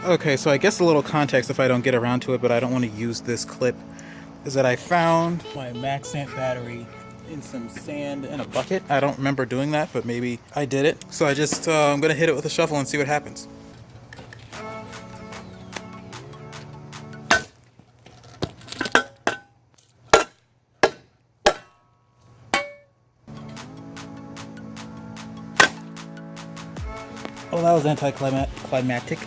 Okay, so I guess a little context if I don't get around to it, but I don't want to use this clip, is that I found my MagSant battery in some sand in a bucket. I don't remember doing that, but maybe I did it. So I just, I'm gonna hit it with a shovel and see what happens. Oh, that was anticlimactic.